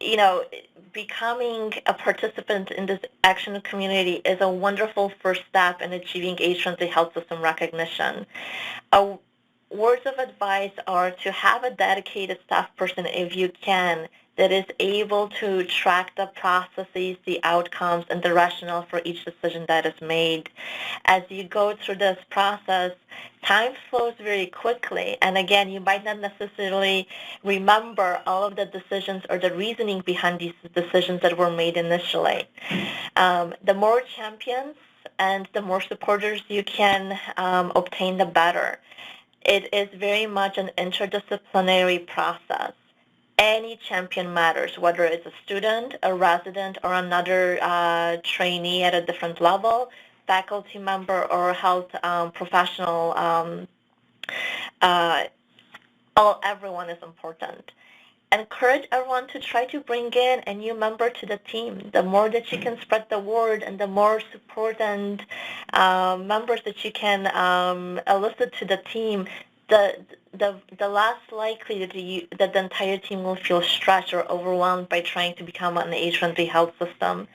you know, becoming a participant in this action community is a wonderful first step in achieving age-friendly health system recognition. Words of advice are to have a dedicated staff person, if you can, that is able to track the processes, the outcomes, and the rationale for each decision that is made. As you go through this process, time flows very quickly, and again, you might not necessarily remember all of the decisions or the reasoning behind these decisions that were made initially. The more champions and the more supporters you can obtain, the better. It is very much an interdisciplinary process. Any champion matters, whether it's a student, a resident, or another trainee at a different level, faculty member, or health professional. Everyone is important. Encourage everyone to try to bring in a new member to the team. The more that you can spread the word and the more support and members that you can elicit to the team, the less likely that the entire team will feel stressed or overwhelmed by trying to become an age-friendly health system.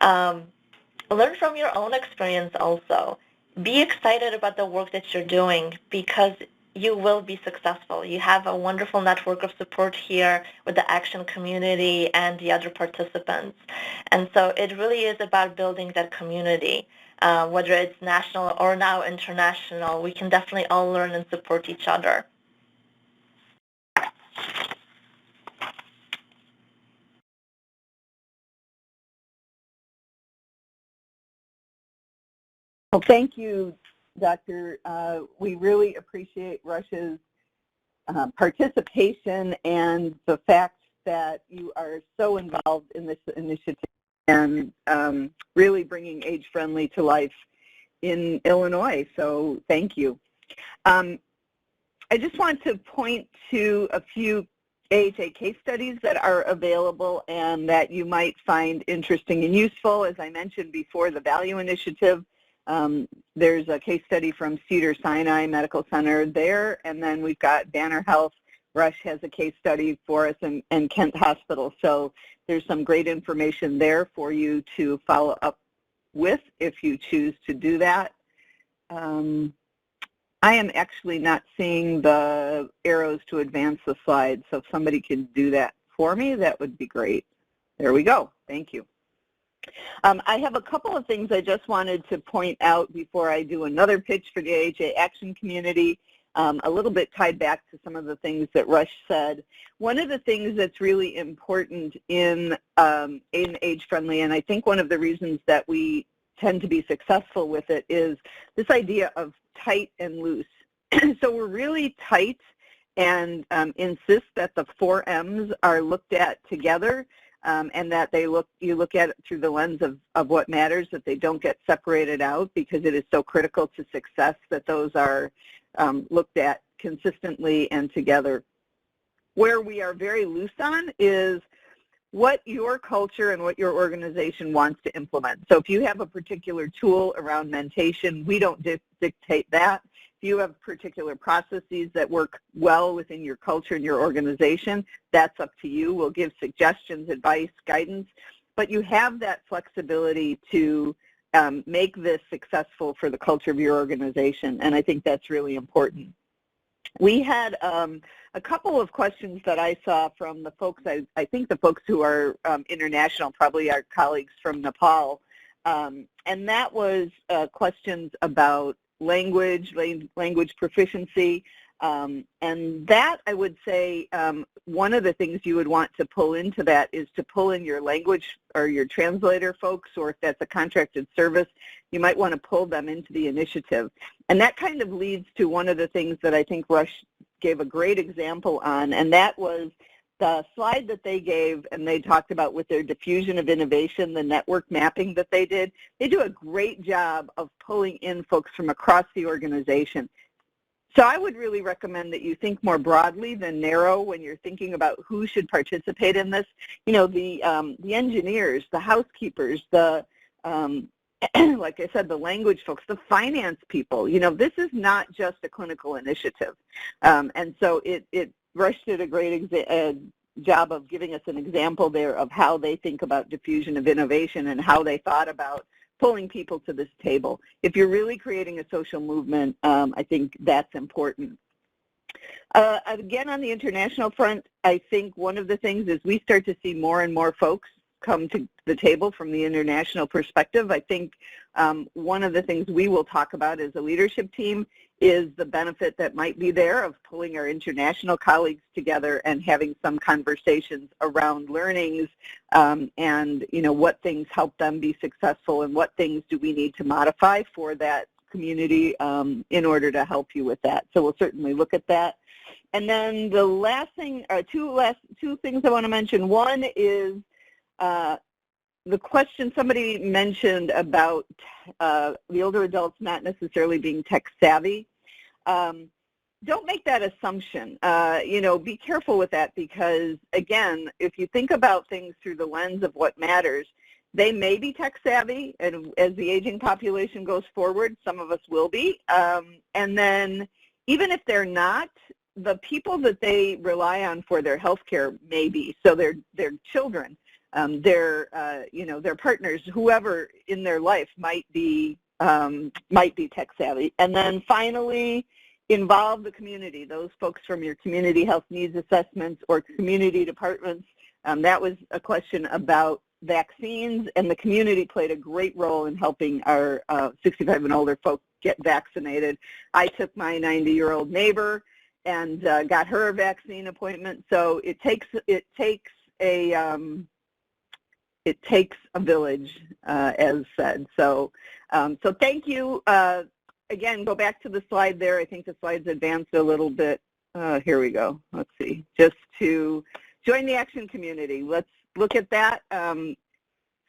Learn from your own experience also. Be excited about the work that you're doing because you will be successful. You have a wonderful network of support here with the action community and the other participants. And so it really is about building that community. Whether it's national or now international, we can definitely all learn and support each other. Well, thank you, Doctor. We really appreciate Rush's participation and the fact that you are so involved in this initiative and really bringing age-friendly to life in Illinois, so thank you. I just want to point to a few AHA case studies that are available and that you might find interesting and useful. As I mentioned before, the Value Initiative, there's a case study from Cedars-Sinai Medical Center there, and then we've got Banner Health. Rush has a case study for us in Kent Hospital. So there's some great information there for you to follow up with if you choose to do that. I am actually not seeing the arrows to advance the slide, so if somebody can do that for me, that would be great. There we go. Thank you. I have a couple of things I just wanted to point out before I do another pitch for the AHA Action Community, a little bit tied back to some of the things that Rush said. One of the things that's really important in Age Friendly, and I think one of the reasons that we tend to be successful with it, is this idea of tight and loose. So we're really tight and insist that the 4 M's are looked at together. And that you look at it through the lens of what matters, that they don't get separated out, because it is so critical to success that those are looked at consistently and together. Where we are very loose on is what your culture and what your organization wants to implement. So if you have a particular tool around mentation, we don't dictate that. If you have particular processes that work well within your culture and your organization, that's up to you. We'll give suggestions, advice, guidance, but you have that flexibility to make this successful for the culture of your organization, and I think that's really important. We had a couple of questions that I saw from the folks, I think the folks who are international, probably our colleagues from Nepal, and that was questions about language proficiency, and that I would say one of the things you would want to pull into that is to pull in your language or your translator folks, or if that's a contracted service, you might want to pull them into the initiative. And that kind of leads to one of the things that I think Rush gave a great example on, and that was the slide that they gave, and they talked about with their diffusion of innovation, the network mapping that they did. They do a great job of pulling in folks from across the organization. So I would really recommend that you think more broadly than narrow when you're thinking about who should participate in this. You know, the engineers, the housekeepers, the like I said, the language folks, the finance people. You know, this is not just a clinical initiative, and so Rush did a great job of giving us an example there of how they think about diffusion of innovation and how they thought about pulling people to this table. If you're really creating a social movement, I think that's important. Again, on the international front, I think one of the things is we start to see more and more folks come to the table from the international perspective. I think one of the things we will talk about as a leadership team is the benefit that might be there of pulling our international colleagues together and having some conversations around learnings and, you know, what things help them be successful and what things do we need to modify for that community in order to help you with that. So we'll certainly look at that. And then the last thing, two things I want to mention. One is the question somebody mentioned about the older adults not necessarily being tech savvy. Don't make that assumption. You know, be careful with that because, again, if you think about things through the lens of what matters, they may be tech savvy, and as the aging population goes forward, some of us will be. And then even if they're not, the people that they rely on for their health care may be. So their children, you know, their partners, whoever in their life might be tech savvy. And then finally, involve the community, those folks from your community health needs assessments or community departments. That was a question about vaccines, and the community played a great role in helping our 65 and older folks get vaccinated. I took my 90-year-old neighbor and got her a vaccine appointment. So it takes a village, as said. So thank you. Again, go back to the slide there. I think the slides advanced a little bit. Here we go. Let's see. Just to join the action community. Let's look at that.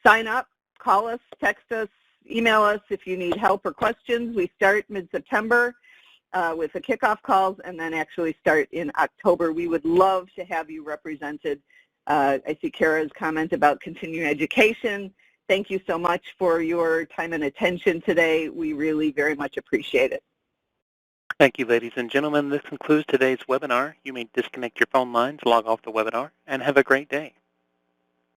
Sign up, call us, text us, email us if you need help or questions. We start mid-September with the kickoff calls and then actually start in October. We would love to have you represented. I see Kara's comment about continuing education. Thank you so much for your time and attention today. We really very much appreciate it. Thank you, ladies and gentlemen. This concludes today's webinar. You may disconnect your phone lines, log off the webinar, and have a great day.